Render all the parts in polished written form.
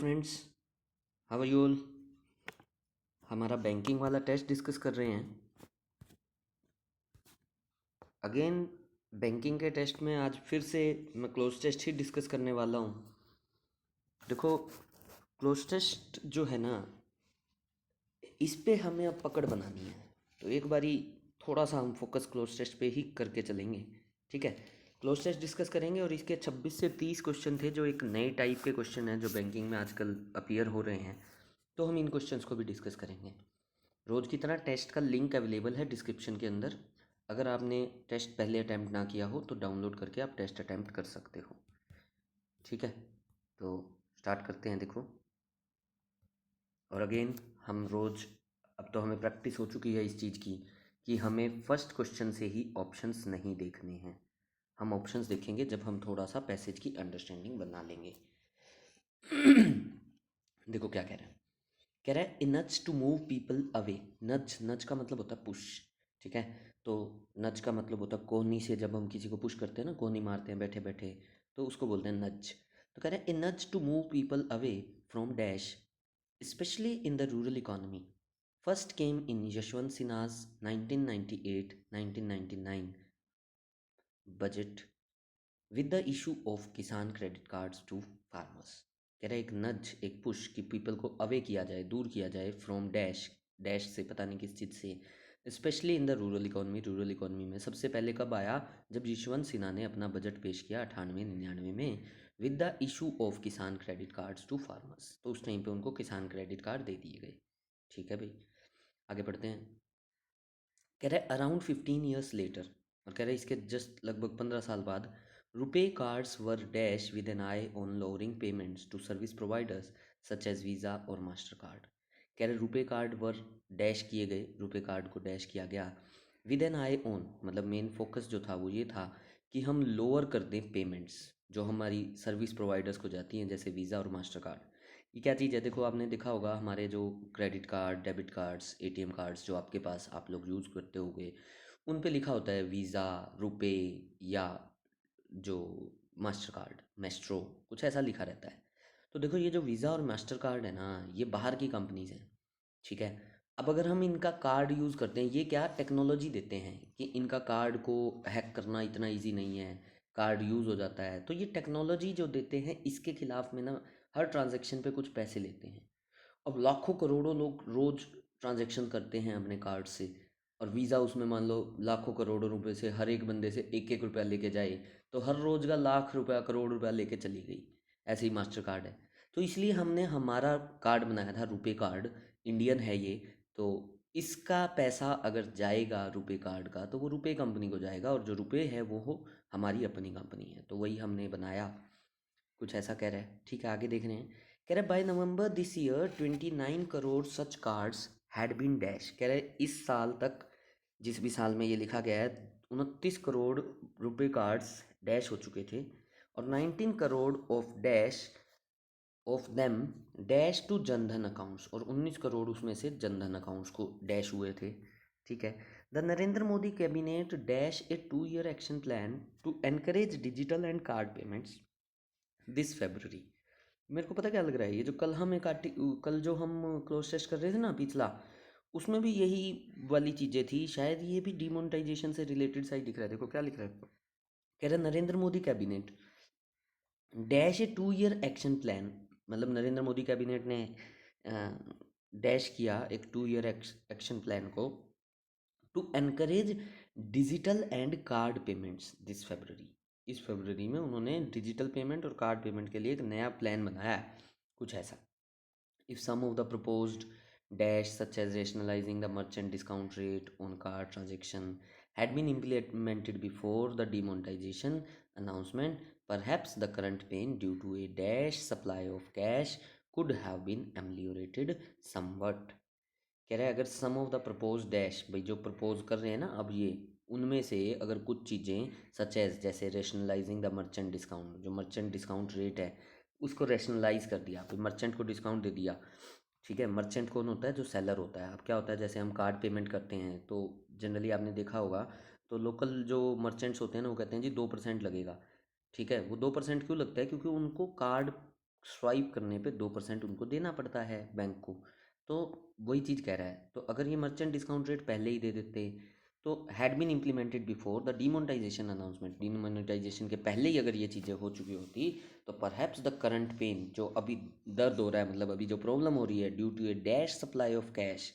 Friends, how are you all. हमारा banking वाला test discuss कर रहे हैं। अगेन बैंकिंग के टेस्ट में आज फिर से मैं क्लोज टेस्ट ही डिस्कस करने वाला हूँ। देखो, क्लोज टेस्ट जो है ना, इस पे हमें अब पकड़ बनानी है। तो एक बारी थोड़ा सा हम फोकस क्लोज टेस्ट पे ही करके चलेंगे। ठीक है, क्लोज टेस्ट डिस्कस करेंगे और इसके 26 से 30 क्वेश्चन थे जो एक नए टाइप के क्वेश्चन हैं जो बैंकिंग में आजकल अपीयर हो रहे हैं। तो हम इन क्वेश्चंस को भी डिस्कस करेंगे। रोज़ की तरह टेस्ट का लिंक अवेलेबल है डिस्क्रिप्शन के अंदर। अगर आपने टेस्ट पहले अटैम्प्ट ना किया हो तो डाउनलोड करके आप टेस्ट अटैम्प्ट कर सकते हो। ठीक है, तो स्टार्ट करते हैं। देखो, और अगेन हम रोज़, अब तो हमें प्रैक्टिस हो चुकी है इस चीज़ की कि हमें फर्स्ट क्वेश्चन से ही ऑप्शंस नहीं देखने हैं। हम ऑप्शंस देखेंगे जब हम थोड़ा सा पैसेज की अंडरस्टैंडिंग बना लेंगे। देखो क्या कह रहा है, नज टू मूव पीपल अवे। नज, नज का मतलब होता है पुश। ठीक है, तो नज का मतलब होता है कोहनी से जब हम किसी को पुश करते हैं ना, कोहनी मारते हैं बैठे बैठे, तो उसको बोलते हैं नज। तो कह रहे हैं, nudge to move people away from dash especially in the rural economy first came in Yashwant Sinha's 1998-1999 budget with the issue of Kisan credit cards to farmers. कह रहा है एक नज, एक पुश कि पीपल को अवे किया जाए, दूर किया जाए फ्रॉम डैश, डैश से पता नहीं किस चीज़ से, specially in the rural economy. Rural economy में सबसे पहले कब आया, जब यशवंत सिन्हा ने अपना बजट पेश किया 98-99 में, with the issue of Kisan credit cards to farmers. तो उस टाइम पे उनको किसान क्रेडिट कार्ड दे दिए गए। ठीक है भाई, आगे बढ़ते हैं। कह रहा है अराउंड 15 ईयर्स लेटर, और कह रहा है इसके जस्ट लगभग 15 साल बाद, RuPay cards were dash with an eye on lowering payments to service providers such as Visa और मास्टर कार्ड। कह रहे रुपे कार्ड वर डैश किए गए, रुपे कार्ड को डैश किया गया विद एन आई ऑन, मतलब मेन फोकस जो था वो ये था कि हम लोअर कर दें पेमेंट्स जो हमारी सर्विस प्रोवाइडर्स को जाती हैं, जैसे वीज़ा और मास्टर कार्ड। ये क्या चीज़ है, देखो आपने देखा होगा हमारे जो credit card, debit cards, ATM cards जो आपके पास आप लोग यूज़ करते होगे, उन पे लिखा होता है वीज़ा, रुपे, या जो मास्टर कार्ड, मेस्ट्रो, कुछ ऐसा लिखा रहता है। तो देखो ये जो वीज़ा और मास्टर कार्ड है ना, ये बाहर की कंपनीज हैं। ठीक है, अब अगर हम इनका कार्ड यूज़ करते हैं, ये क्या टेक्नोलॉजी देते हैं कि इनका कार्ड को हैक करना इतना इजी नहीं है, कार्ड यूज़ हो जाता है। तो ये टेक्नोलॉजी जो देते हैं इसके खिलाफ में ना हर ट्रांजैक्शन पे कुछ पैसे लेते हैं। अब लाखों करोड़ों लोग रोज ट्रांजैक्शन करते हैं अपने कार्ड से, और वीज़ा उसमें मान लो लाखों करोड़ों रुपए से हर एक बंदे से एक एक रुपया लेके जाए, तो हर रोज का लाख रुपया, करोड़ रुपया लेके चली गई। ऐसे ही मास्टर कार्ड है। तो इसलिए हमने हमारा कार्ड बनाया था रुपे कार्ड, इंडियन है ये। तो इसका पैसा अगर जाएगा रुपे कार्ड का, तो वो रुपे कंपनी को जाएगा, और जो रुपे है वो हो हमारी अपनी कंपनी है, तो वही हमने बनाया। कुछ ऐसा कह रहा है। ठीक है, आगे देख रहे हैं। कह रहा है by November this year 29 crore such cards had been dash. कह रहे हैं इस साल तक, जिस भी साल में ये लिखा गया है, 29 करोड़ रुपए कार्ड्स डैश हो चुके थे, और 19 crore of them dash to Jan Dhan accounts, और 19 करोड़ उसमें से जनधन अकाउंट्स को डैश हुए थे। ठीक है, the Narendra Modi cabinet dash a 2 year action plan to encourage digital and card payments this February. मेरे को पता क्या लग रहा है, ये जो कल हम कल जो हम क्लोज टेस्ट कर रहे थे ना पिछला, उसमें भी यही वाली चीज़ें थी। शायद ये भी डिमोनेटाइजेशन से रिलेटेड सा ही दिख रहा है। देखो क्या लिख रहा है, कह रहा है Narendra Modi cabinet dash a 2 year action plan, मतलब नरेंद्र मोदी कैबिनेट ने डैश किया एक 2 ईयर एक्शन प्लान को, to encourage digital and card payments this February. इस फरवरी में उन्होंने डिजिटल पेमेंट और कार्ड पेमेंट के लिए एक नया प्लान बनाया है, कुछ ऐसा। If some of the proposed dash such as rationalizing the merchant discount rate on card transaction had been implemented before the demonetization announcement, perhaps the current pain due to a dash supply of cash could have been ameliorated somewhat। कह रहा है अगर सम of the propose dash, भाई जो propose कर रहे हैं ना अब ये, उनमें से अगर कुछ चीज़ें सच एज, जैसे रेशनलाइजिंग द मर्चेंट डिस्काउंट, जो मर्चेंट डिस्काउंट रेट है उसको रेशनलाइज कर दिया, फिर मर्चेंट को डिस्काउंट दे दिया। ठीक है, मर्चेंट कौन होता है, जो सेलर होता है। अब क्या होता है, जैसे हम कार्ड पेमेंट करते हैं तो जनरली आपने देखा होगा, तो लोकल जो मर्चेंट्स होते हैं ना वो कहते हैं जी 2% लगेगा। ठीक है, वो 2% क्यों लगता है, क्योंकि उनको कार्ड स्वाइप करने पे 2% उनको देना पड़ता है बैंक को। तो वही चीज़ कह रहा है, तो अगर ये मर्चेंट डिस्काउंट रेट पहले ही दे देते तो had been implemented before the demonetisation announcement, demonetisation के पहले ही अगर ये चीज़ें हो चुकी होती तो परहैप्स द करंट पेन, जो अभी दर्द हो रहा है, मतलब अभी जो प्रॉब्लम हो रही है due to a dash supply of cash,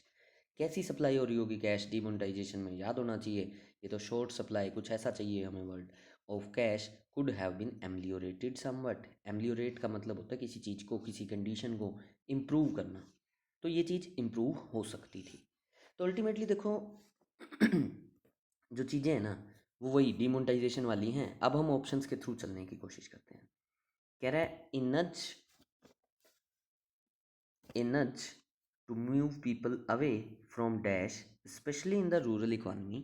कैसी सप्लाई हो रही होगी कैश डीमोनेटाइजेशन में, याद होना चाहिए, ये तो शॉर्ट सप्लाई कुछ ऐसा चाहिए हमें word, of cash could have been ameliorated somewhat. Ameliorate का मतलब होता है किसी चीज़ को, किसी कंडीशन को इम्प्रूव करना, तो ये चीज़ इम्प्रूव हो सकती थी। तो अल्टीमेटली देखो जो चीज़ें हैं ना वो वही डिमोनेटाइजेशन वाली हैं। अब हम ऑप्शंस के थ्रू चलने की कोशिश करते हैं। कह रहा है a nudge to move people away from dash, especially in the rural economy,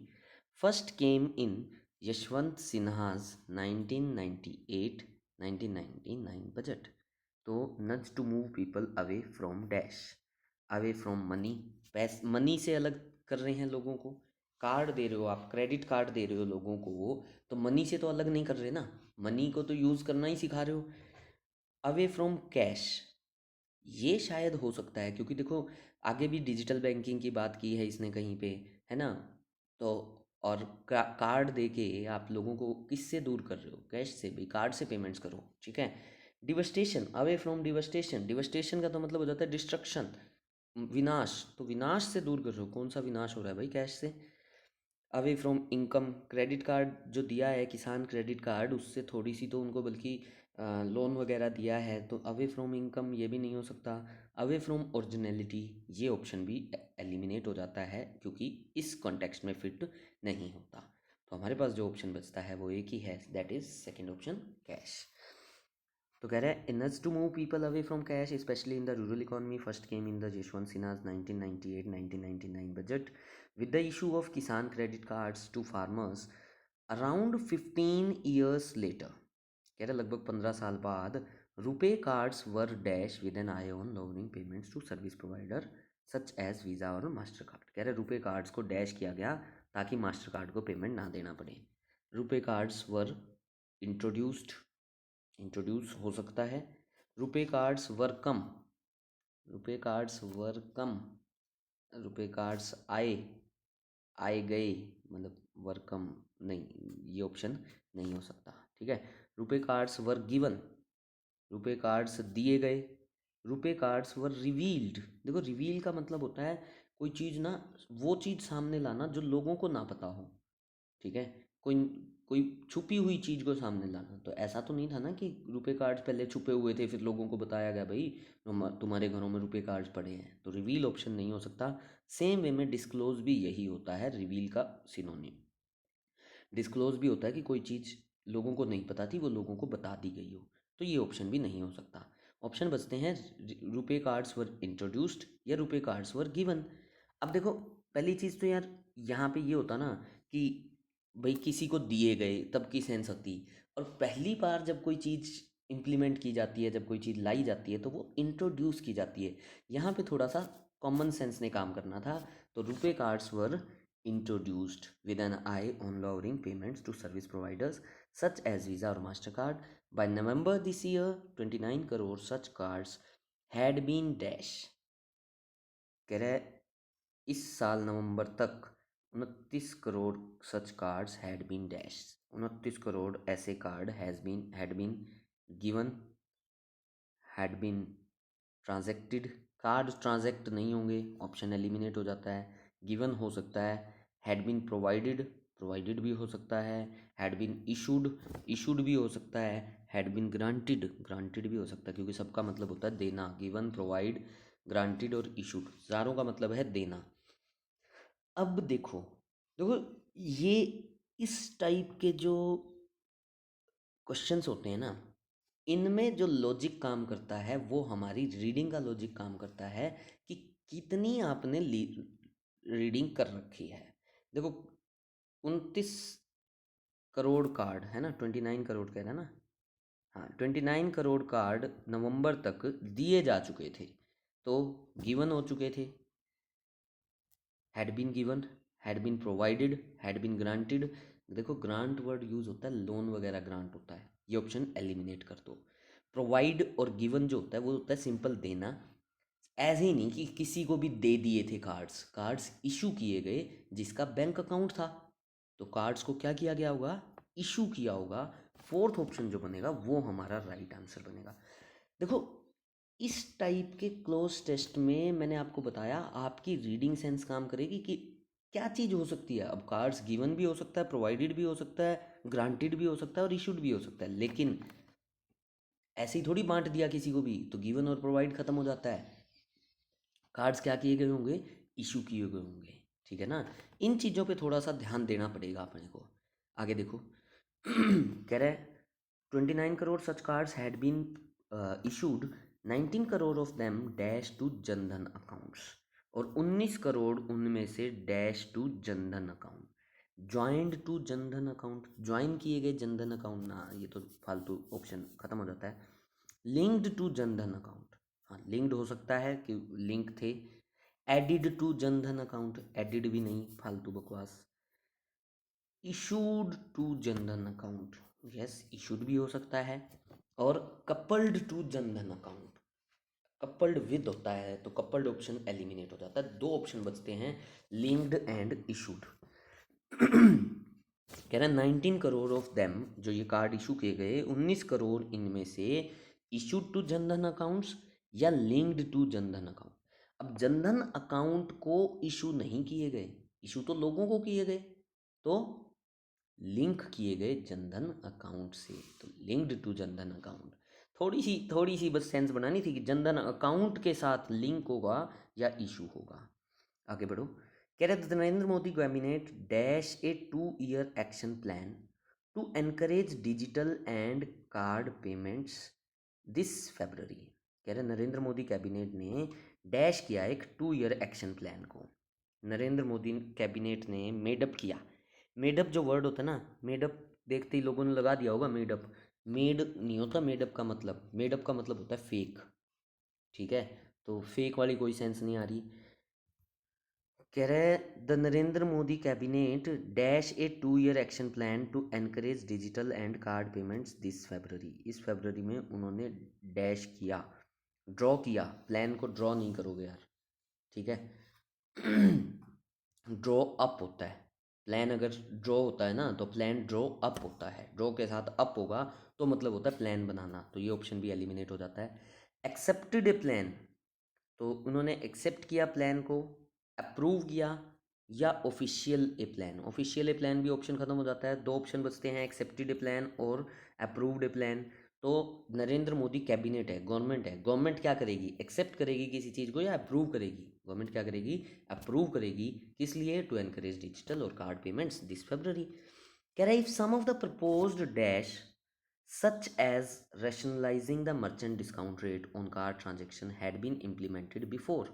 first came in Yashwant Sinha's 1998-1999 budget। तो nudge to move people away from dash, away from money, money से अलग कर रहे हैं लोगों को। कार्ड दे रहे हो आप, क्रेडिट कार्ड दे रहे हो लोगों को, तो मनी से तो अलग नहीं कर रहे ना, मनी को तो यूज़ करना ही सिखा रहे हो। अवे फ्रॉम कैश, ये शायद हो सकता है क्योंकि देखो आगे भी डिजिटल बैंकिंग की बात की है इसने कहीं पे, है ना। तो और कार्ड दे के आप लोगों को किससे दूर कर रहे हो, कैश से, भाई कार्ड से पेमेंट्स करो, ठीक है। डिवस्टेशन, अवे फ्रॉम डिवस्टेशन, डिवस्टेशन का तो मतलब हो जाता है डिस्ट्रक्शन, विनाश, तो विनाश से दूर कर रहे हो, कौन सा विनाश हो रहा है भाई, कैश से। Away from income, credit card जो दिया है किसान क्रेडिट कार्ड, उससे थोड़ी सी तो उनको बल्कि लोन वगैरह दिया है, तो अवे फ्रॉम इनकम ये भी नहीं हो सकता। अवे फ्रॉम ओरिजिनलिटी, ये ऑप्शन भी एलिमिनेट हो जाता है क्योंकि इस कॉन्टेक्स्ट में फिट नहीं होता। तो हमारे पास जो ऑप्शन बचता है वो एक ही है, that is second option, cash. तो कह रहा है nudge to move people away from cash especially in the rural economy first came in the Jashwant Sinha's 1998-1999 budget with the issue of Kisan credit cards to farmers around 15 years later। कह रहा लगभग 15 साल बाद RuPay cards were dash with an eye on lowering payments to service provider such as Visa और Mastercard. कह रहे RuPay cards को dash किया गया ताकि मास्टर कार्ड को पेमेंट ना देना पड़े। RuPay cards were introduced, introduce हो सकता है। रुपे कार्ड्स वर कम, रुपे कार्ड्स वर कम, रुपे कार्ड्स आए, आए गए, मतलब वर कम, नहीं ये ऑप्शन नहीं हो सकता, ठीक है। RuPay cards were given, RuPay cards दिए गए। रुपे कार्ड्स वर रिवील्ड, देखो रिवील का मतलब होता है कोई चीज़ ना, वो चीज़ सामने लाना जो लोगों को ना पता हो, ठीक है। कोई कोई छुपी हुई चीज़ को सामने लाना, तो ऐसा तो नहीं था ना कि रुपए कार्ड्स पहले छुपे हुए थे फिर लोगों को बताया गया भाई तुम्हारे घरों में रुपए कार्ड्स पड़े हैं, तो रिवील ऑप्शन नहीं हो सकता। सेम वे में डिस्क्लोज भी यही होता है, रिवील का सिनोनिम। डिस्क्लोज भी होता है कि कोई चीज़ लोगों को नहीं पता थी वो लोगों को बता दी गई हो, तो ये ऑप्शन भी नहीं हो सकता। ऑप्शन बचते हैं रुपे कार्ड्स वर इंट्रोड्यूस्ड या रुपे कार्ड्स वर गिवन। अब देखो पहली चीज़ तो यार यहाँ पे ये होता ना कि भाई किसी को दिए गए तब की सेंस होती, और पहली बार जब कोई चीज़ इम्प्लीमेंट की जाती है, जब कोई चीज़ लाई जाती है तो वो इंट्रोड्यूस की जाती है। यहाँ पे थोड़ा सा कॉमन सेंस ने काम करना था, तो RuPay cards were introduced with an eye on lowering payments to service providers such as Visa or MasterCard. By November this year, 29 crore such cards had been dash। कह रहा है इस साल नवंबर तक 29 crore such cards had been dash, 29 crore ऐसे card had been given, had been transacted. Card transact नहीं होंगे, ऑप्शन एलिमिनेट हो जाता है। गिवन हो सकता है, हैड बीन प्रोवाइडेड, प्रोवाइडेड भी हो सकता है। हैड बीन इशूड, इशूड भी हो सकता है। हैड बीन ग्रांटेड, ग्रांटेड भी हो सकता है क्योंकि सबका मतलब होता है देना, गिवन, प्रोवाइड, ग्रांटेड और इशूड, चारों का मतलब है देना। अब देखो, देखो ये इस टाइप के जो क्वेश्चंस होते हैं ना, इनमें जो लॉजिक काम करता है वो हमारी रीडिंग का लॉजिक काम करता है कि कितनी आपने रीडिंग कर रखी है। देखो 29 करोड़ कार्ड है ना, 29 करोड़ कह रहा है ना, हाँ 29 करोड़ कार्ड नवंबर तक दिए जा चुके थे, तो गिवन हो चुके थे, had been given, had been provided, had been granted. देखो ग्रांट वर्ड यूज होता है लोन वगैरह ग्रांट होता है, ये ऑप्शन एलिमिनेट कर दो। प्रोवाइड और गिवन जो होता है वो होता है सिंपल देना। ऐसे ही नहीं कि किसी को भी दे दिए थे कार्ड्स, कार्ड्स इशू किए गए जिसका बैंक अकाउंट था, तो कार्ड्स को क्या किया गया होगा, इशू किया होगा। फोर्थ ऑप्शन जो बनेगा वो हमारा राइट आंसर बनेगा। देखो, इस टाइप के क्लोज टेस्ट में मैंने आपको बताया आपकी रीडिंग सेंस काम करेगी कि क्या चीज़ हो सकती है। अब कार्ड्स गिवन भी हो सकता है, प्रोवाइडेड भी हो सकता है, ग्रांटेड भी हो सकता है और इशूड भी हो सकता है, लेकिन ऐसे ही थोड़ी बांट दिया किसी को भी तो गिवन और प्रोवाइड खत्म हो जाता है। कार्ड्स क्या किए गए होंगे, इशू किए गए होंगे, ठीक है ना। इन चीज़ों पे थोड़ा सा ध्यान देना पड़ेगा अपने को। आगे देखो कह रहा है 29 crore such cards had been issued, 19 crore of them dash to Jan Dhan accounts, और 19 करोड़ उनमें से dash to Jan Dhan account, joined to Jan Dhan account, join किए गए जनधन अकाउंट ना, ये तो फालतू ऑप्शन खत्म हो जाता है। लिंक्ड टू जनधन अकाउंट, हाँ लिंक्ड हो सकता है कि लिंक थे। Added to Jan Dhan account, added भी नहीं, फालतू बकवास। Issued to Jan Dhan account, yes issued भी हो सकता है। और coupled to Jan Dhan account, coupled with होता है तो कपल्ड ऑप्शन एलिमिनेट हो जाता है, दो ऑप्शन बचते हैं, लिंक्ड एंड इशूड। कह रहा है 19 करोड़ ऑफ देम, जो ये कार्ड इशू किए गए 19 करोड़ इनमें से इशूड टू जनधन अकाउंट्स या लिंक्ड टू जनधन अकाउंट। अब जनधन अकाउंट को इशू नहीं किए गए, इशू तो लोगों को किए गए, तो लिंक किए गए जनधन अकाउंट से, तो लिंक्ड टू जनधन अकाउंट। थोड़ी सी बस सेंस बनानी थी कि जनधन अकाउंट के साथ लिंक होगा या इशू होगा। आगे बढ़ो, कह रहे थे Narendra Modi cabinet dash a 2 year action plan to encourage digital and card payments this February. कह रहे नरेंद्र मोदी कैबिनेट ने डैश किया एक 2 ईयर एक्शन प्लान को, नरेंद्र मोदी कैबिनेट ने मेडअप किया। मेडअप जो वर्ड होता है ना, मेडअप देखते ही लोगों ने लगा दिया होगा मेडअप, मेड नहीं होता मेडअप का मतलब, मेडअप का मतलब होता है फेक, ठीक है, तो फेक वाली कोई सेंस नहीं आ रही। कह रहे the Narendra Modi cabinet dash a 2 year action plan to encourage digital and card payments this February, इस फेब्रवरी में उन्होंने डैश किया, ड्रॉ किया, प्लान को ड्रॉ नहीं करोगे यार, ठीक है। ड्रॉ अप होता है, प्लान अगर ड्रॉ होता है ना तो प्लान ड्रॉ अप होता है, ड्रॉ के साथ अप होगा तो मतलब होता है प्लान बनाना, तो ये ऑप्शन भी एलिमिनेट हो जाता है। एक्सेप्टेड ए प्लान, तो उन्होंने एक्सेप्ट किया प्लान को, अप्रूव किया, या ऑफिशियल ए प्लान, ऑफिशियल ए प्लान भी ऑप्शन खत्म हो जाता है, दो ऑप्शन बचते हैं, एक्सेप्टेड ए प्लान और अप्रूव्ड ए प्लान। तो नरेंद्र मोदी कैबिनेट है, गवर्नमेंट है, गवर्नमेंट क्या करेगी, एक्सेप्ट करेगी किसी चीज़ को या अप्रूव करेगी, गवर्नमेंट क्या करेगी, अप्रूव करेगी, किस लिए, टू एनकरेज डिजिटल और कार्ड पेमेंट्स दिस फेब्रवरी। कह रहा है if some of the proposed dash such as rationalizing the merchant discount rate on card transaction had been implemented before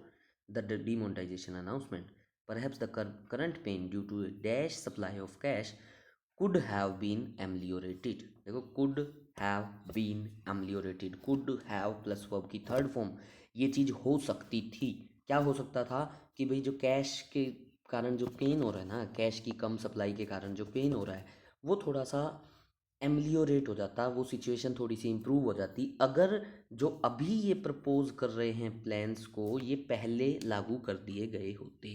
the demonetization announcement, perhaps the current pain due to a dash supply of cash could have been ameliorated। देखो could have been ameliorated, could have plus verb की third form, ये चीज़ हो सकती थी। क्या हो सकता था कि भाई जो कैश के कारण जो पेन हो रहा है ना, कैश की कम सप्लाई के कारण जो पेन हो रहा है वो थोड़ा सा एम्लियोरेट हो जाता, वो सिचुएशन थोड़ी सी इम्प्रूव हो जाती अगर जो अभी ये प्रपोज कर रहे हैं प्लान्स को ये पहले लागू कर दिए गए होते।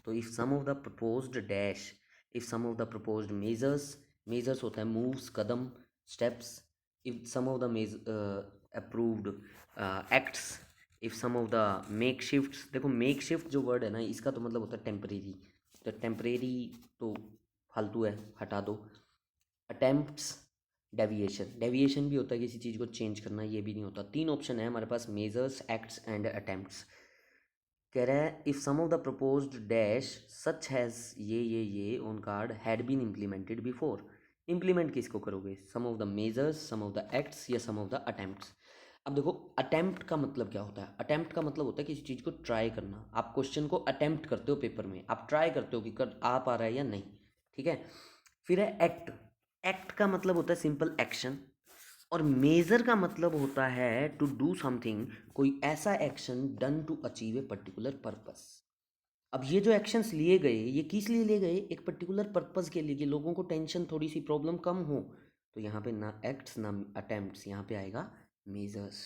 तो if some of the proposed dash, if some of the proposed measures, measures होता है मूव्स, कदम, steps, if some of the maze approved acts, if some of the makeshift, देखो मेक शिफ्ट जो वर्ड है ना इसका तो मतलब होता है टेम्परेरी, तो टेम्परेरी तो फालतू है, हटा दो। अटेम्प्ट्स, डेविएशन, डेविएशन भी होता है किसी चीज़ को चेंज करना, ये भी नहीं होता। तीन ऑप्शन है हमारे पास, मेजर्स, एक्ट्स एंड अटेम्प्ट्स। कह रहा है if some of the proposed dash such has ये on card had been implemented before, implement किसको करोगे, some of the measures, some of the acts या सम ऑफ द अटेम्प्ट्स। अब देखो attempt का मतलब क्या होता है, अटेम्प्ट का मतलब होता है किसी चीज़ को ट्राई करना, आप क्वेश्चन को अटेम्प्ट करते हो पेपर में, आप ट्राई करते हो कि कर आ पा रहा है या नहीं, ठीक है। फिर है एक्ट, एक्ट का मतलब होता है सिंपल एक्शन, और मेजर का मतलब होता है टू डू समथिंग, कोई ऐसा action done to achieve a particular purpose. अब ये जो एक्शंस लिए गए ये किस लिए लिए गए, एक पर्टिकुलर पर्पस के लिए, कि लोगों को टेंशन थोड़ी सी प्रॉब्लम कम हो, तो यहाँ पे ना एक्ट्स ना अटेम्प्ट्स, यहाँ पे आएगा मेजर्स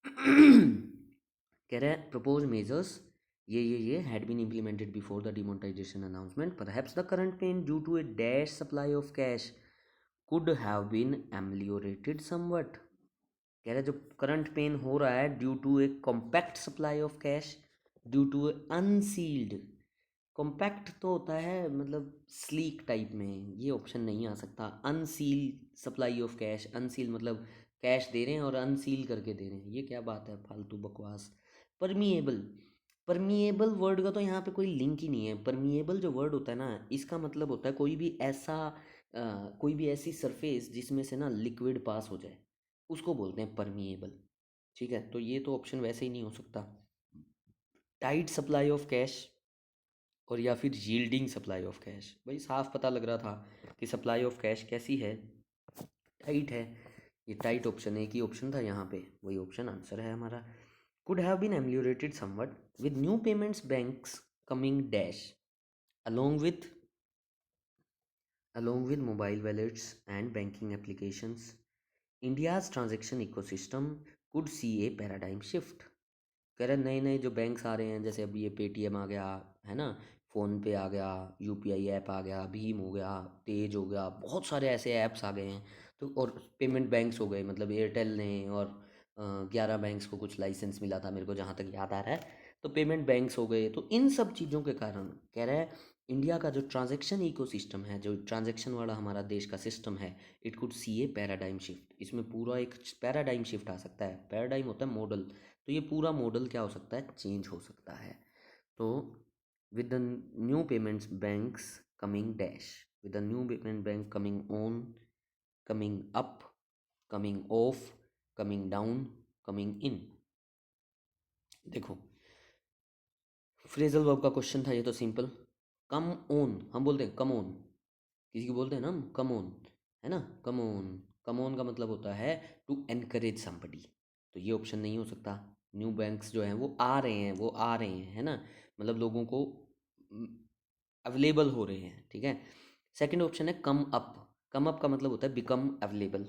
कह रहा है प्रपोज मेजर्स ये had been implemented before the demonetisation announcement perhaps the current pain due to a dash supply of cash could have been ameliorated somewhat. कह रहा है जो करंट पेन हो रहा है due to a compact supply of cash due to a unsealed. Compact तो होता है मतलब स्लीक टाइप में, ये ऑप्शन नहीं आ सकता। अनसील सप्लाई ऑफ कैश, अनसील मतलब कैश दे रहे हैं और अनसील करके दे रहे हैं, ये क्या बात है, फालतू बकवास। परमिएबल, परमिएबल वर्ड का तो यहाँ पे कोई लिंक ही नहीं है। परमिएबल जो वर्ड होता है ना, इसका मतलब होता है कोई भी ऐसा कोई भी ऐसी सरफेस जिसमें से ना लिक्विड पास हो जाए, उसको बोलते हैं परमिएबल। ठीक है, तो ये तो ऑप्शन वैसे ही नहीं हो सकता। टाइट सप्लाई ऑफ कैश और या फिर यील्डिंग सप्लाई ऑफ कैश, भाई साफ पता लग रहा था कि सप्लाई ऑफ कैश कैसी है, टाइट है। ये टाइट ऑप्शन है, एक ही ऑप्शन था यहाँ पे, वही ऑप्शन आंसर है हमारा। Could have been ameliorated somewhat with new payments banks coming dash along with along with mobile wallets and banking applications, India's transaction ecosystem could see a paradigm shift। कह रहे नए नए जो बैंक्स आ रहे हैं, जैसे अभी ये पेटीएम आ गया है ना, फ़ोन पे आ गया, यूपीआई ऐप आ गया, भीम हो गया, तेज हो गया, बहुत सारे ऐसे ऐप्स आ गए हैं। तो और पेमेंट बैंक्स हो गए, मतलब एयरटेल ने और 11 बैंक्स को कुछ लाइसेंस मिला था मेरे को जहाँ तक याद आ रहा है। तो पेमेंट बैंक्स हो गए, तो इन सब चीज़ों के कारण कह रहा है इंडिया का जो ट्रांजैक्शन इकोसिस्टम है, जो ट्रांजैक्शन वाला हमारा देश का सिस्टम है, it could see A paradigm shift. इसमें पूरा एक पैराडाइम शिफ्ट आ सकता है। पैराडाइम होता है मॉडल, तो ये पूरा मॉडल क्या हो सकता है, चेंज हो सकता है। तो with the new payments banks coming dash, with the new payment bank coming on, coming up, coming of, coming down, coming in. देखो फ्रेजल वर्ब का क्वेश्चन था ये, तो सिंपल। कम ऑन हम बोलते हैं, कम ऑन किसी को बोलते हैं ना हम, कम ऑन, है ना, कम ऑन। कम ऑन का मतलब होता है टू एनकरेज समबडी, तो ये ऑप्शन नहीं हो सकता। न्यू बैंक्स जो हैं वो आ रहे हैं, वो आ रहे हैं, है ना, मतलब लोगों को अवेलेबल हो रहे हैं, ठीक है। सेकंड ऑप्शन है कम अप। कम अप का मतलब होता है बिकम अवेलेबल,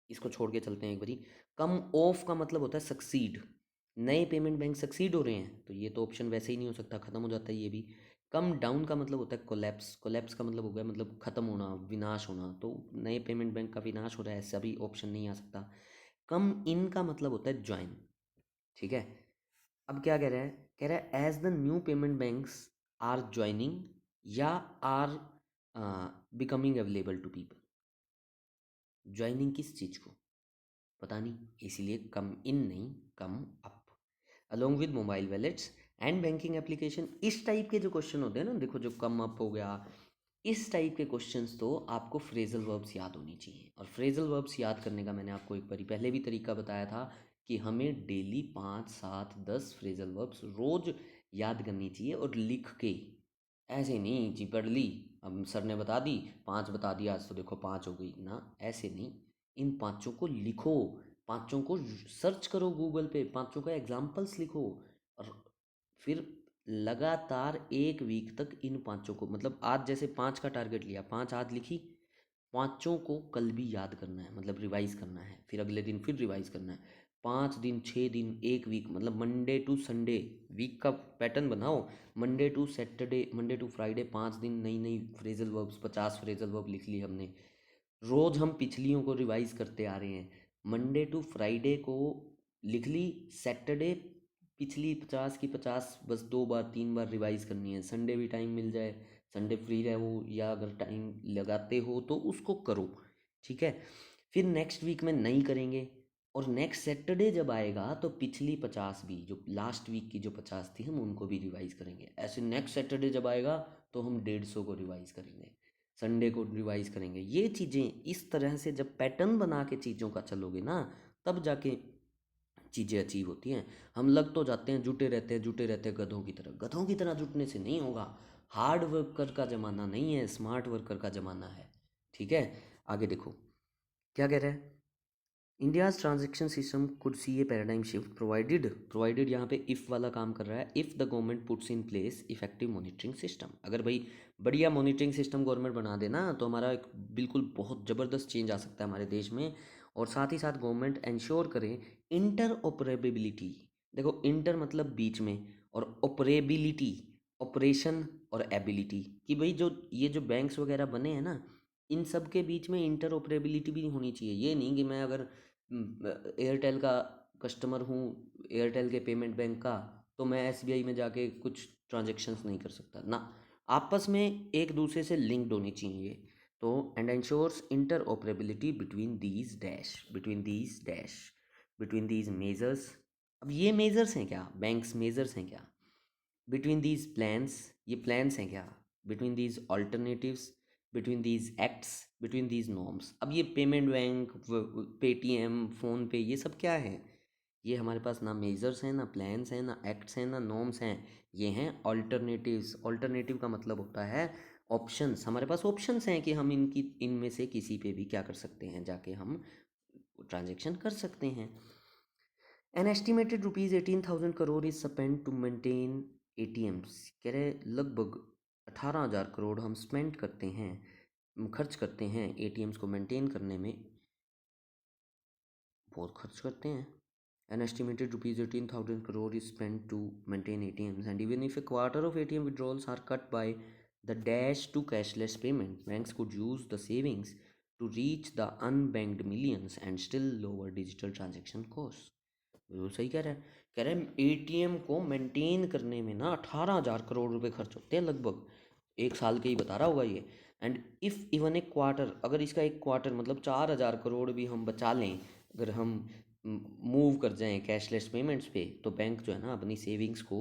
इसको छोड़ के चलते हैं एक बारी। कम ऑफ का मतलब होता है सक्सीड, नए पेमेंट बैंक सक्सीड हो रहे हैं, तो ये तो ऑप्शन वैसे ही नहीं हो सकता, खत्म हो जाता है ये भी। कम डाउन का मतलब होता है कोलैप्स, कोलैप्स का मतलब हो गया मतलब खत्म होना, विनाश होना, तो नए पेमेंट बैंक का विनाश हो रहा है, ऐसा भी ऑप्शन नहीं आ सकता। कम इन का मतलब होता है ज्वाइन, ठीक है। अब क्या कह रहा है, कह रहा है as the new payment banks are joining या are becoming available to people. Joining किस चीज़ को पता नहीं, इसीलिए कम इन नहीं, come up. Along with mobile wallets and banking application, इस टाइप के जो क्वेश्चन होते हैं ना, देखो जो कम अप हो गया, इस टाइप के क्वेश्चंस तो आपको फ्रेजल वर्ब्स याद होनी चाहिए। और फ्रेजल वर्ब्स याद करने का मैंने आपको एक बारी पहले भी तरीका बताया था कि हमें डेली 5 7 10 फ्रेजल वर्ब्स रोज याद करनी चाहिए, और लिख के, ऐसे नहीं जी पढ़ ली, अब सर ने बता दी 5 बता दिया, आज तो देखो 5 हो गई ना, ऐसे नहीं। इन पाँचों को लिखो, पाँचों को सर्च करो गूगल पे, पाँचों का एग्जाम्पल्स लिखो, और फिर लगातार एक वीक तक इन पाँचों को, मतलब आज जैसे 5 का टारगेट लिया, 5 आज लिखी, पाँचों को कल भी याद करना है, मतलब रिवाइज करना है, फिर अगले दिन फिर रिवाइज करना है। 5 दिन, 6 दिन, एक वीक, मतलब मंडे टू संडे, वीक का पैटर्न बनाओ। Monday to Saturday, Monday to Friday, 5 दिन नई नई फ्रेजल वर्ब्स, 50 फ्रेजल वर्ब लिख ली हमने। रोज हम पिछलियों को रिवाइज करते आ रहे हैं। मंडे टू फ्राइडे को लिख ली, सैटरडे पिछली 50 की 50 बस 2 बार 3 बार रिवाइज करनी है। संडे भी टाइम मिल जाए, संडे फ्री रहो, या अगर टाइम लगाते हो तो उसको करो, ठीक है। फिर नेक्स्ट वीक में नहीं करेंगे, और नेक्स्ट सैटरडे जब आएगा तो पिछली 50 भी, जो लास्ट वीक की जो 50 थी, हम उनको भी रिवाइज करेंगे। ऐसे नेक्स्ट सैटरडे जब आएगा तो हम 150 को रिवाइज करेंगे, संडे को रिवाइज करेंगे। ये चीज़ें इस तरह से जब पैटर्न बना के चीज़ों का चलोगे ना, तब जाके चीज़ें अचीव होती हैं। हम लग तो जाते हैं, जुटे रहते हैं, जुटे रहते हैं गधों की तरह, गधों की तरह जुटने से नहीं होगा। हार्ड वर्कर का ज़माना नहीं है, स्मार्ट वर्कर का ज़माना है, ठीक है। आगे देखो क्या कह रहा है, India's transaction system could see A paradigm shift provided, provided यहाँ पे इफ़ वाला काम कर रहा है, if the government puts in place effective monitoring system. अगर भाई बढ़िया मॉनिटरिंग सिस्टम गवर्नमेंट बना देना, तो हमारा एक बिल्कुल बहुत ज़बरदस्त चेंज आ सकता है हमारे देश में, और साथ ही साथ गवर्नमेंट इंश्योर करे इंटर ऑपरेबिलिटी। देखो इंटर मतलब बीच में, और ऑपरेबिलिटी ऑपरेशन और एबिलिटी, कि भाई जो ये जो बैंक्स वगैरह बने हैं ना, इन सब के बीच में इंटर ऑपरेबिलिटी भी होनी चाहिए। ये नहीं कि मैं अगर एयरटेल का कस्टमर हूँ, एयरटेल के पेमेंट बैंक का, तो मैं एसबीआई में जाके कुछ ट्रांजेक्शन्स नहीं कर सकता ना। आपस में एक दूसरे से लिंक्ड होनी चाहिए। तो and ensures interoperability between these dash, between these dash, between these measures. अब ये मेजर्स हैं क्या, बैंक्स मेजर्स हैं क्या? बिटवीन दीज प्लान्स, ये प्लान्स हैं क्या? Between these alternatives, between these acts, between these norms. अब ये पेमेंट बैंक, पेटीएम, फ़ोन पे, ये सब क्या है? ये हमारे पास ना मेजर्स हैं, ना प्लान्स हैं, ना एक्ट्स हैं, ना नॉर्म्स हैं। ये हैं ऑल्टरनेटिव्स। ऑल्टरनेटिव का मतलब होता है ऑप्शंस। हमारे पास ऑप्शंस हैं कि हम इनकी इनमें से किसी पे भी क्या कर सकते हैं, जाके हम ट्रांजेक्शन कर सकते हैं। An estimated rupees 18,000 crore is spend to maintain ATMs. कह रहे लगभग 18,000 करोड़ हम स्पेंड करते हैं, खर्च करते हैं एटीएम्स को मेंटेन करने में। बहुत खर्च करते हैं। An estimated rupees 18,000 crore is spent to maintain ATMs, and even if a quarter of ATM withdrawals are cut by the dash to cashless payment, banks could use the savings to reach the unbanked millions and still lower digital transaction costs. बिल्कुल सही कह रहा है। कह रहे हैं ATM को maintain करने में ना 18,000 करोड़ रुपए खर्च होते हैं लगभग, एक साल के ही बता रहा होगा ये। एंड इफ़ इवन एक क्वार्टर, अगर इसका एक क्वार्टर मतलब 4,000 करोड़ भी हम बचा लें, अगर हम मूव कर जाएं कैशलेस पेमेंट्स पे, तो बैंक जो है ना अपनी सेविंग्स को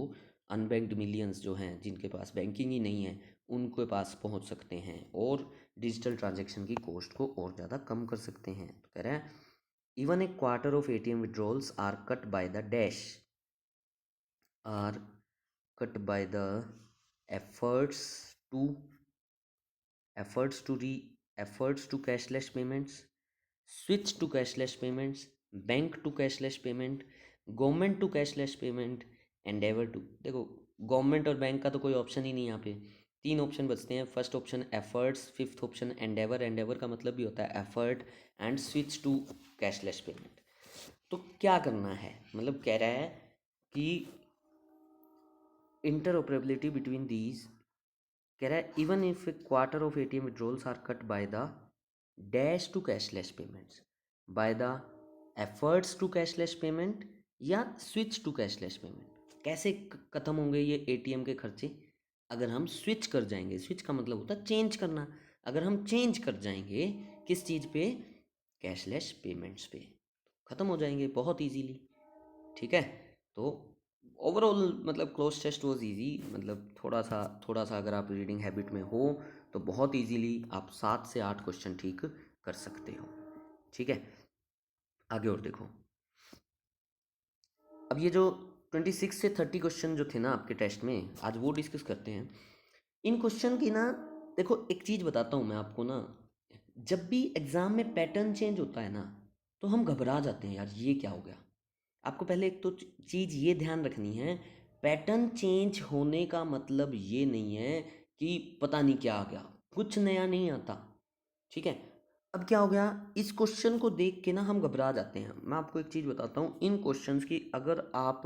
अनबैंक्ड मिलियंस जो हैं जिनके पास बैंकिंग ही नहीं है, उनके पास पहुंच सकते हैं और डिजिटल ट्रांजैक्शन की कॉस्ट को और ज़्यादा कम कर सकते हैं। तो कह रहा है even a quarter of ATM withdrawals are cut by the dash, are cut by the efforts to efforts to re efforts to cashless payments, switch to cashless payments, bank to cashless payment, government to cashless payment, endeavour to. देखो government और bank का तो कोई option ही नहीं यहाँ पे, तीन option बचते हैं। First option efforts, fifth option endeavour. Endeavour का मतलब भी होता है effort, and switch to cashless payment. तो क्या करना है, मतलब कह रहा है कि interoperability between these, कह रहा है even if a quarter of ATM withdrawals are cut by the dash to cashless payments, by the efforts to cashless payment, या स्विच टू कैशलेस पेमेंट। कैसे ख़त्म होंगे ये एटीएम के खर्चे? अगर हम स्विच कर जाएंगे, स्विच का मतलब होता है चेंज करना। अगर हम चेंज कर जाएंगे किस चीज़ पे? कैशलेस पेमेंट्स पे, ख़त्म हो जाएंगे बहुत इजीली। ठीक है। तो ओवरऑल मतलब क्लोज टेस्ट वाज इजी, मतलब थोड़ा सा अगर आप रीडिंग हैबिट में हो तो बहुत इजीली आप 7 से 8 क्वेश्चन ठीक कर सकते हो। ठीक है, आगे और देखो। अब ये जो 26 से 30 क्वेश्चन जो थे ना आपके टेस्ट में, आज वो डिस्कस करते हैं। इन क्वेश्चन की ना, देखो एक चीज़ बताता हूँ मैं आपको ना, जब भी एग्ज़ाम में पैटर्न चेंज होता है ना, तो हम घबरा जाते हैं, यार ये क्या हो गया। आपको पहले एक तो चीज़ ये ध्यान रखनी है, पैटर्न चेंज होने का मतलब ये नहीं है कि पता नहीं क्या आ गया, कुछ नया नहीं आता। ठीक है। अब क्या हो गया, इस क्वेश्चन को देख के ना हम घबरा जाते हैं। मैं आपको एक चीज़ बताता हूँ, इन क्वेश्चंस की अगर आप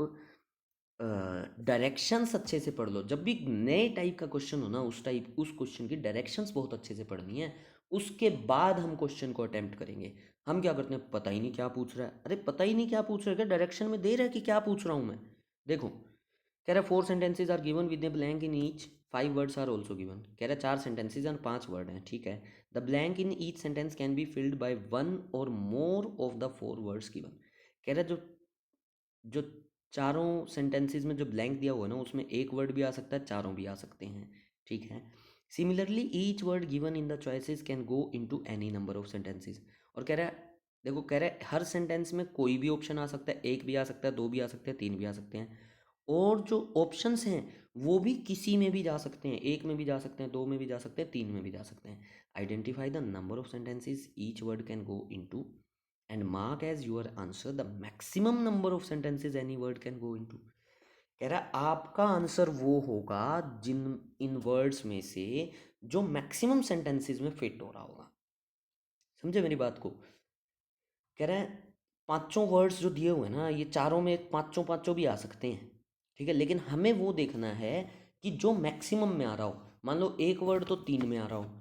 डायरेक्शंस अच्छे से पढ़ लो, जब भी नए टाइप का क्वेश्चन हो ना, उस क्वेश्चन की डायरेक्शंस बहुत अच्छे से पढ़नी है, उसके बाद हम क्वेश्चन को अटेम्प्ट करेंगे। हम क्या करते हैं, पता ही नहीं क्या पूछ रहा है। अरे पता ही नहीं क्या पूछ रहा है, क्या डायरेक्शन में दे रहा है कि क्या पूछ रहा हूँ मैं? देखो कह रहा है 4 sentences are given with a blank in each, 5 words are also given. कह रहा है 4 sentences और 5 वर्ड हैं। ठीक है। The blank in each sentence can be filled by one or more of the 4 words given. कह रहा है जो जो चारों सेंटेंसेस में जो ब्लैंक दिया हुआ है ना, उसमें एक वर्ड भी आ सकता है, चारों भी आ सकते हैं। ठीक है। Similarly each word given in the choices can go into any number of sentences. और कह रहा है, देखो कह रहा है हर सेंटेंस में कोई भी ऑप्शन आ सकता है, एक भी आ सकता है, दो भी आ सकते हैं, तीन भी आ सकते हैं। और जो ऑप्शंस हैं वो भी किसी में भी जा सकते हैं, एक में भी जा सकते हैं, दो में भी जा सकते हैं, तीन में भी जा सकते हैं। Identify the number of sentences each word can go into and mark as your answer the maximum number of sentences any word can go into। कह रहा है आपका आंसर वो होगा जिन इन वर्ड्स में से जो मैक्सिमम सेंटेंसेस में फिट हो रहा होगा। समझे मेरी बात को? कह रहा है पांचों वर्ड्स जो दिए हुए हैं ना, ये चारों में पांचों पांचों भी आ सकते हैं, ठीक है, लेकिन हमें वो देखना है कि जो मैक्सिमम में आ रहा हो। मान लो एक वर्ड तो तीन में आ रहा हो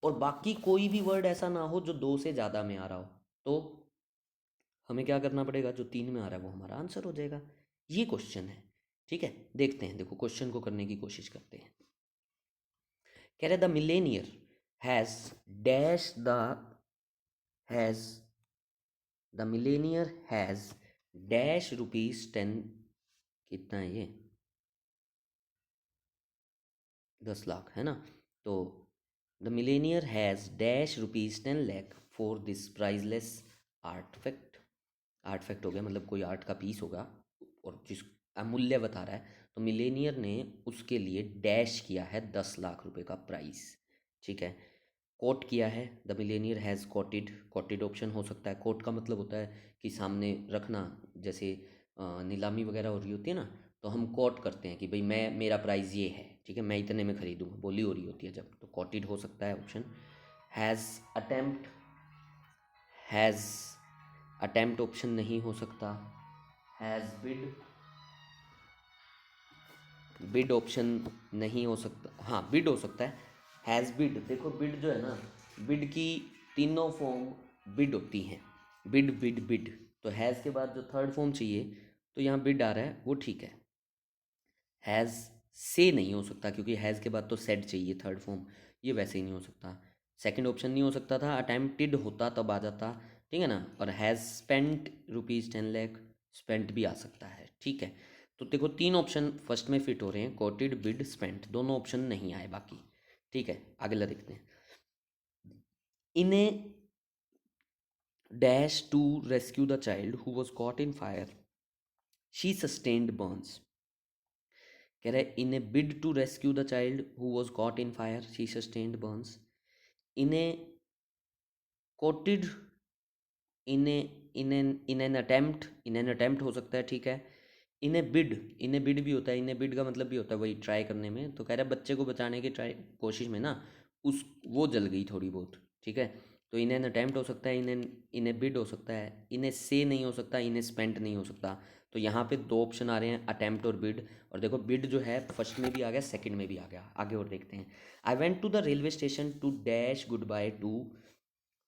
और बाकी कोई भी वर्ड ऐसा ना हो जो दो से ज़्यादा में आ रहा हो, तो हमें क्या करना पड़ेगा, जो तीन में आ रहा है वो हमारा आंसर हो जाएगा। ये क्वेश्चन है, ठीक है। देखते हैं, देखो क्वेश्चन को करने की कोशिश करते हैं। कह रहे the millionaire has dash the has the millionaire has dash rupees 10, कितना है ये, 10 लाख है ना। तो the millionaire has dash rupees 10 lakh for this priceless artefact. Artefact हो गया मतलब कोई आर्ट का पीस होगा, और जिस अमूल्य बता रहा है, तो मिलेनियर ने उसके लिए डैश किया है 10 लाख रुपए का प्राइस, ठीक है। कोट किया है, the Millionaire has coated. Coated option हो सकता है, कोट का मतलब होता है कि सामने रखना, जैसे नीलामी वगैरह हो रही होती है ना, तो हम कोट करते हैं कि भाई मैं, मेरा प्राइस ये है, ठीक है, मैं इतने में खरीदूंगा, बोली हो रही होती है जब, तो कोटेड हो सकता है option. Has attempt, has attempt option नहीं हो सकता। हैज़ बिड, बिड ऑप्शन नहीं हो सकता, हाँ बिड हो सकता है। हैज़ बिड, देखो बिड जो है ना, बिड की तीनों फॉर्म बिड होती हैं, बिड बिड बिड। तो हैज़ के बाद जो थर्ड फॉर्म चाहिए, तो यहाँ बिड आ रहा है, वो ठीक है। हैज़ से नहीं हो सकता, क्योंकि हैज़ के बाद तो सेड चाहिए थर्ड फॉर्म, ये वैसे ही नहीं हो सकता। सेकंड ऑप्शन नहीं हो सकता था, अटेम्प्टेड होता तब आ जाता, ठीक है ना। और has spent rupees 10 lakh, spent भी आ सकता है, ठीक है। तो देखो तीन ऑप्शन फर्स्ट में फिट हो रहे हैं, कोटेड बिड स्पेंट, दोनों ऑप्शन नहीं आए बाकी, ठीक है। अगला देखते हैं। In a dash to rescue the child who was caught in fire, she sustained burns. कह रहा है in a bid to rescue the child who was caught in fire she sustained burns. In a quoted, in a in an attempt हो सकता है, ठीक है। In a bid, in a bid भी होता है, इन ए बिड का मतलब भी होता है वही ट्राई करने में। तो कह रहा है बच्चे को बचाने की ट्राई कोशिश में ना, उस वो जल गई थोड़ी बहुत, ठीक है। तो इन एन अटेम्प्ट हो सकता है, इन ए बिड हो सकता है, इन ए से नहीं हो सकता, इन ए स्पेंट नहीं हो सकता। तो यहाँ पे दो ऑप्शन आ रहे हैं, अटेम्प्ट और बिड। और देखो बिड जो है फर्स्ट में भी आ गया, सेकंड में भी आ गया। आगे और देखते हैं। I went to the railway station to dash goodbye to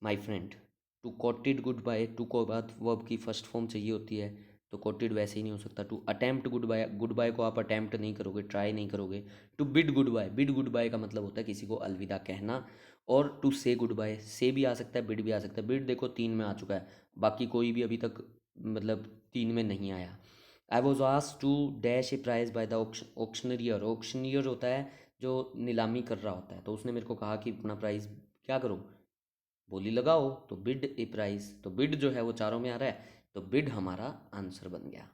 my friend. To quoted goodbye, to को बाद वर्ब की फर्स्ट फॉर्म चाहिए होती है, तो कोटेड वैसे ही नहीं हो सकता। To attempt goodbye, goodbye को आप अटेम्प्ट नहीं करोगे, ट्राई नहीं करोगे। To bid goodbye, bid goodbye का मतलब होता है किसी को अलविदा कहना। और टू से गुड बाय, से भी आ सकता है, बिड भी आ सकता है। बिड देखो तीन में आ चुका है, बाकी कोई भी अभी तक मतलब तीन में नहीं आया। I was asked to dash a price by the auctioneer. Auctioneer होता है जो नीलामी कर रहा होता है, तो उसने मेरे को कहा कि अपना प्राइस क्या करो, बोली लगाओ। तो बिड ए प्राइस, तो बिड जो है वो चारों में आ रहा है, तो बिड हमारा आंसर बन गया।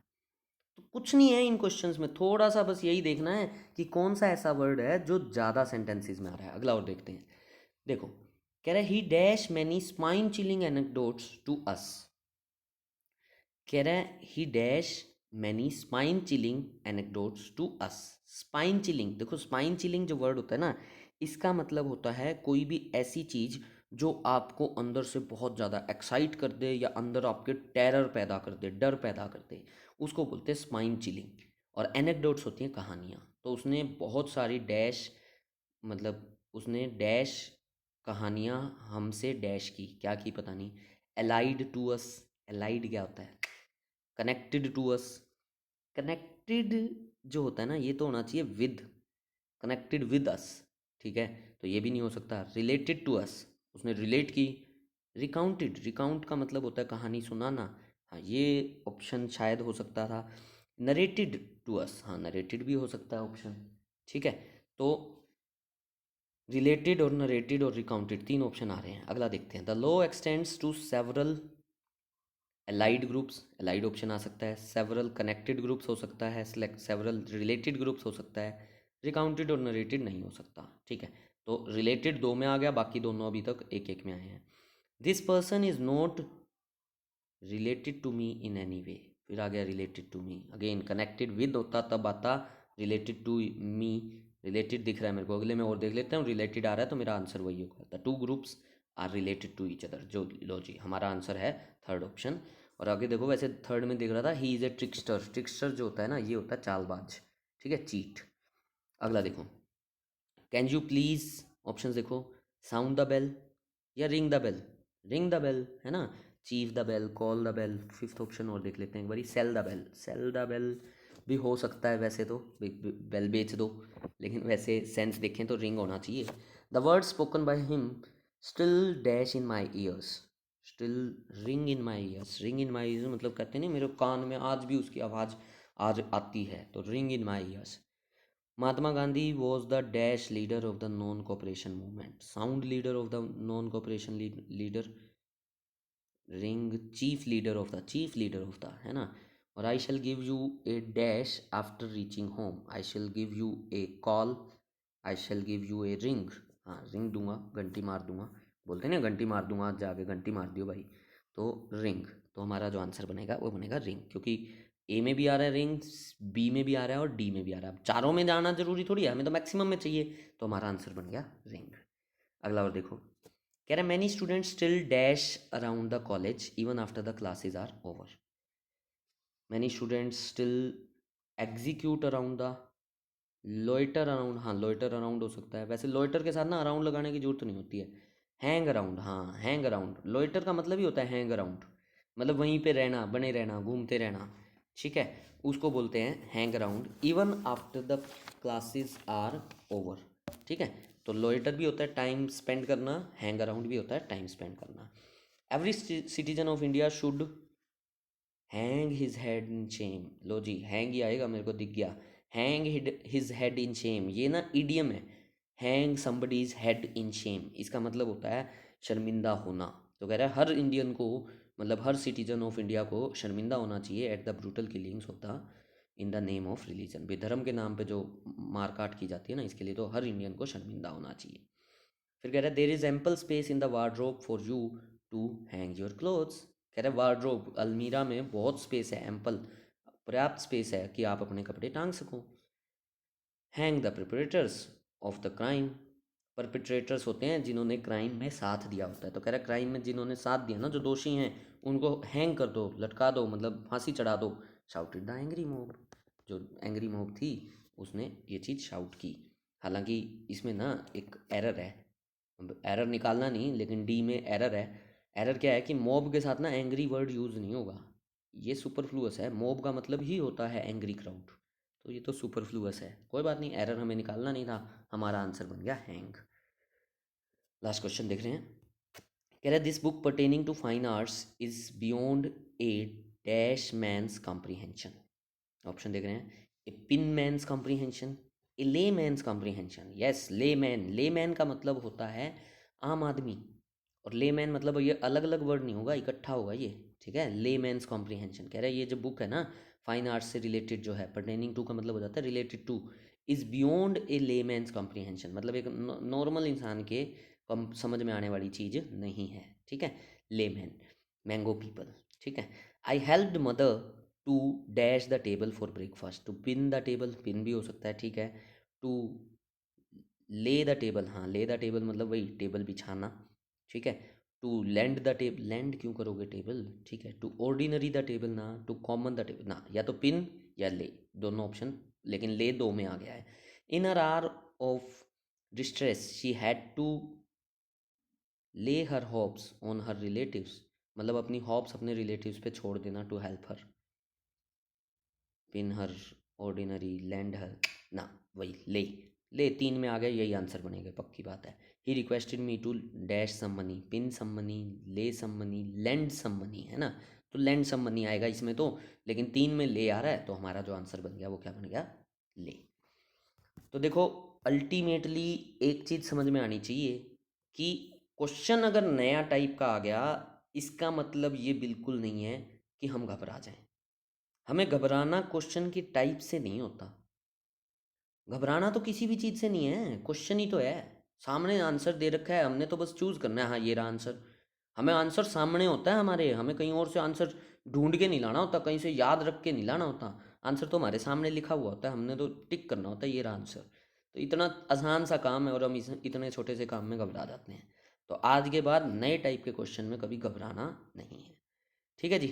तो कुछ नहीं है इन क्वेश्चंस में, थोड़ा सा बस यही देखना है कि कौन सा ऐसा वर्ड है जो ज़्यादा सेंटेंसेस में आ रहा है। अगला और देखते हैं। देखो कह रहा है he dash many spine chilling anecdotes to us. कह रहा है he dash many spine chilling anecdotes to us. Spine chilling, देखो स्पाइन चिलिंग जो वर्ड होता है ना, इसका मतलब होता है कोई भी ऐसी चीज़ जो आपको अंदर से बहुत ज़्यादा एक्साइट कर दे, या अंदर आपके टेरर पैदा कर दे, डर पैदा कर दे, उसको बोलते हैं स्पाइन चिलिंग। और एनेक्डोट्स होती हैं कहानियाँ। तो उसने बहुत सारी डैश, मतलब उसने डैश कहानियाँ हमसे डैश की, क्या की पता नहीं। एलाइड टू अस, एलाइड क्या होता है, कनेक्टेड टू अस। कनेक्टेड जो होता है ना, ये तो होना चाहिए विद, कनेक्टेड विद अस, ठीक है। तो ये भी नहीं हो सकता। रिलेटेड टू अस, उसने रिलेट की। रिकाउंटेड, रिकाउंट का मतलब होता है कहानी सुनाना, हाँ ये ऑप्शन शायद हो सकता था। नरेटेड टू अस, हाँ नरेटेड भी हो सकता है ऑप्शन, ठीक है। तो रिलेटेड और नरेटेड और रिकाउंटेड तीन ऑप्शन आ रहे हैं। अगला देखते हैं। The law extends to several allied groups, allied option आ सकता है। सेवरल कनेक्टेड ग्रुप्स हो सकता है, सेवरल रिलेटेड ग्रुप्स हो सकता है। रिकाउंटेड और नरेटेड नहीं हो सकता, ठीक है। तो रिलेटेड दो में आ गया, बाकी दोनों अभी तक एक एक में आए हैं। This person is not related to me in any way, फिर आ गया related to me. Again connected with होता तब आता, रिलेटेड टू मी, रिलेटेड दिख रहा है मेरे को, अगले में और देख लेते हैं। रिलेटेड आ रहा है तो मेरा आंसर वही होगा। The two groups are related to each other. जो लो जी, हमारा आंसर है थर्ड ऑप्शन। और आगे देखो, वैसे थर्ड में दिख रहा था ही इज़ ए ट्रिकस्टर। ट्रिकस्टर जो होता है ना, ये होता है चालबाज, ठीक है, चीट। अगला देखो, कैन यू प्लीज़, ऑप्शन देखो, साउंड द बेल या ring the bell. Ring the bell है ना, chief the bell, call the bell. Fifth option और देख लेते हैं एक बारी, sell the bell. Sell the bell भी हो सकता है वैसे तो, बेल बेच दो, लेकिन वैसे सेंस देखें तो रिंग होना चाहिए। The word spoken by him still dash in my years, still ring in my years. Ring in my years मतलब कहते हैं ना, मेरे कान में आज भी उसकी आवाज़ आज आती है, तो ring in my years. Mahatma Gandhi was the dash leader of the non-cooperation movement. Sound leader of the non-cooperation leader, ring chief leader of the, है ना। और I shall give you a dash after reaching home. I shall give you a call. I shall give you a ring. हाँ, ring दूंगा, घंटी मार दूंगा, बोलते हैं ना घंटी मार दूंगा, आज जाके घंटी मार दियो भाई। तो रिंग, तो हमारा जो आंसर बनेगा वो बनेगा रिंग, क्योंकि ए में भी आ रहा है रिंग, बी में भी आ रहा है और डी में भी आ रहा है। अब चारों में जाना जरूरी थोड़ी है, हमें तो मैक्सिमम में चाहिए, तो हमारा आंसर बन गया रिंग। अगला और देखो, कह रहा है many student still dash around the college even after the classes are over. Many students still execute around the, loiter around, हाँ लोइटर अराउंड हो सकता है। वैसे लोइटर के साथ ना अराउंड लगाने की जरूरत नहीं होती है। हैंग अराउंड, हाँ हैंग अराउंड, लोइटर का मतलब ही होता है हैंग अराउंड, मतलब वहीं पे रहना, बने रहना, घूमते रहना, ठीक है, उसको बोलते हैं hang around even after the classes are over, ठीक है। तो लोइटर भी होता है टाइम स्पेंड करना, हैंग अराउंड भी होता है टाइम स्पेंड करना। Every citizen of India should hang his head in shame. लो जी, हैंग ही आएगा, मेरे को दिख गया, hang his head in shame, ये ना इडियम है। Hang somebody's head in shame, इसका मतलब होता है शर्मिंदा होना। तो कह रहा है हर इंडियन को, मतलब हर सिटीजन ऑफ इंडिया को शर्मिंदा होना चाहिए at the brutal killings of the in the name of religion. बेधर्म के नाम पे जो मारकाट की जाती है ना, इसके लिए तो हर इंडियन को शर्मिंदा होना चाहिए। फिर कह रहा है there is ample space in the wardrobe for you to hang your clothes. कह रहा है वार्ड्रोब, अलमीरा में बहुत स्पेस है, एम्पल, पर्याप्त स्पेस है कि आप अपने कपड़े टांग सको। Hang the perpetrators of the crime, perpetrators होते हैं जिन्होंने क्राइम में साथ दिया होता है। तो कह रहा है क्राइम में जिन्होंने साथ दिया ना, जो दोषी हैं, उनको हैंग कर दो, लटका दो, मतलब फांसी चढ़ा दो। शाउटेड द एंग्री मॉब, जो एंग्री मॉब थी उसने ये चीज़ शाउट की। हालांकि इसमें ना एक एरर है, एरर निकालना नहीं, लेकिन डी में एरर है। एरर क्या है कि मॉब के साथ ना एंग्री वर्ड यूज़ नहीं होगा, ये सुपरफ्लूअस है। मॉब का मतलब ही होता है एंग्री क्राउड, तो ये तो सुपरफ्लूअस है। कोई बात नहीं, एरर हमें निकालना नहीं था, हमारा आंसर बन गया हैंग। लास्ट क्वेश्चन देख रहे हैं, कह रहा है this book pertaining to fine arts is beyond a dash man's comprehension. Option देख रहे हैं, a pin man's comprehension, a layman's comprehension. Yes, layman, layman का मतलब होता है आम आदमी, और ले मैन मतलब ये अलग अलग वर्ड नहीं होगा, इकट्ठा होगा ये, ठीक है। ले मैन्स कॉम्प्रीहेंशन कह रहा है ये जो बुक है ना, फाइन आर्ट्स से रिलेटेड जो है, पर्टेनिंग टू का मतलब हो जाता है related to, is beyond A layman's comprehension, मतलब एक नॉर्मल इंसान के कम समझ में आने वाली चीज़ नहीं है, ठीक है। ले मैन, मैंगो पीपल, ठीक है। I helped mother to dash the table for breakfast, to pin the table, pin भी हो सकता है, ठीक है। टू ले द टेबल, हाँ ले द टेबल मतलब वही टेबल बिछाना, ठीक है। To land the table, land क्यों करोगे टेबल, ठीक है। टू ऑर्डिनरी द टेबल ना, टू कॉमन द टेबल ना, या तो पिन या ले, दोनों ऑप्शन, लेकिन ले दो में आ गया है। In her hour of distress she had to lay her hopes on her relatives, मतलब अपनी होप्स अपने रिलेटिव्स पे छोड़ देना, to help her. Pin her, ordinary, land her, ना वही ले तीन में आ गया, यही आंसर बनेगा, पक्की बात है। He requested me to dash some money, pin some money, lay some money, land some money, है ना। तो लैंड सम मनी आएगा इसमें तो, लेकिन तीन में ले आ रहा है, तो हमारा जो आंसर बन गया वो क्या बन गया, ले। तो देखो, अल्टीमेटली एक चीज़ समझ में आनी चाहिए कि क्वेश्चन अगर नया टाइप का आ गया, इसका मतलब ये बिल्कुल नहीं है कि हम घबरा जाएं। हमें घबराना क्वेश्चन की टाइप से नहीं होता, घबराना तो किसी भी चीज़ से नहीं है, क्वेश्चन ही तो है। सामने आंसर दे रखा है, हमने तो बस चूज़ करना है, हाँ ये रहा आंसर। हमें आंसर सामने होता है हमारे, हमें कहीं और से आंसर ढूंढ के नहीं लाना होता, कहीं से याद रख के नहीं लाना होता। आंसर तो हमारे सामने लिखा हुआ होता है, हमने तो टिक करना होता है ये रहा आंसर। तो इतना आसान सा काम है और हम इतने छोटे से काम में घबरा जाते हैं। तो आज के बाद नए टाइप के क्वेश्चन में कभी घबराना नहीं है। ठीक है जी।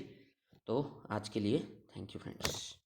तो आज के लिए थैंक यू फ्रेंड्स।